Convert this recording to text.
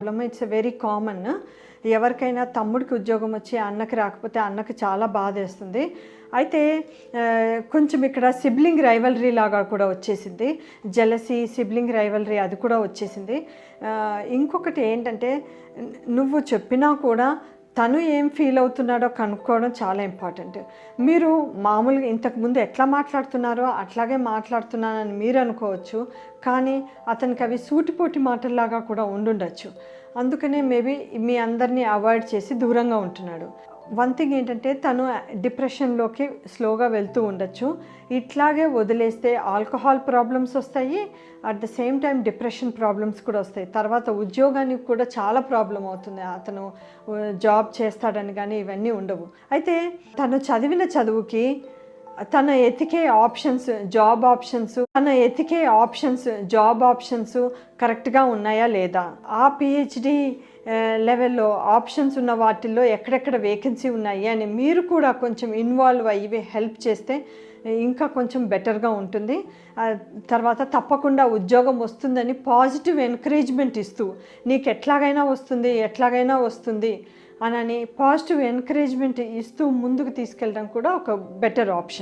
Problem it's very common. ఎవరికైనా తమ్ముడికి ఉద్యోగం వచ్చి అన్నకి రాకపోతే అన్నకి చాలా బాధేస్తుంది. అయితే కొంచెం ఇక్కడ సిబ్లింగ్ రైవల్రీ లాగా కూడా వచ్చేసింది. జెలసీ, సిబ్లింగ్ రైవల్రీ అది కూడా వచ్చేసింది. ఇంకొకటి ఏంటంటే నువ్వు చెప్పినా కూడా తను ఏం ఫీల్ అవుతున్నాడో కనుక్కోవడం చాలా ఇంపార్టెంట్. మీరు మామూలుగా ఇంతకుముందు ఎట్లా మాట్లాడుతున్నారో అట్లాగే మాట్లాడుతున్నానని మీరు అనుకోవచ్చు, కానీ అతనికి అవి సూటిపోటి మాటల్లాగా కూడా ఉండుండొచ్చు. అందుకనే మేబీ మీ అందరినీ అవాయిడ్ చేసి దూరంగా ఉంటున్నాడు. వన్ థింగ్ ఏంటంటే తను డిప్రెషన్లోకి స్లోగా వెళ్తూ ఉండొచ్చు. ఇట్లాగే వదిలేస్తే ఆల్కహాల్ ప్రాబ్లమ్స్ వస్తాయి, at the same time depression problems కూడా వస్తాయి. తర్వాత ఉద్యోగానికి కూడా చాలా ప్రాబ్లం అవుతుంది. అతను జాబ్ చేస్తాడని కానీ ఇవన్నీ ఉండవు. అయితే తను చదివిన చదువుకి తన ఎతికే జాబ్ ఆప్షన్స్ కరెక్ట్గా ఉన్నాయా లేదా, ఆ పిహెచ్డి లెవెల్లో ఆప్షన్స్ ఉన్న వాటిల్లో ఎక్కడెక్కడ వేకెన్సీ ఉన్నాయి అని మీరు కూడా కొంచెం ఇన్వాల్వ్ అయ్యి హెల్ప్ చేస్తే ఇంకా కొంచెం బెటర్గా ఉంటుంది. తర్వాత తప్పకుండా ఉద్యోగం వస్తుందని పాజిటివ్ ఎంకరేజ్మెంట్ ఇస్తూ నీకు ఎట్లాగైనా వస్తుంది అని పాజిటివ్ ఎంకరేజ్మెంట్ ఇస్తూ ముందుకు తీసుకెళ్ళడం కూడా ఒక బెటర్ ఆప్షన్.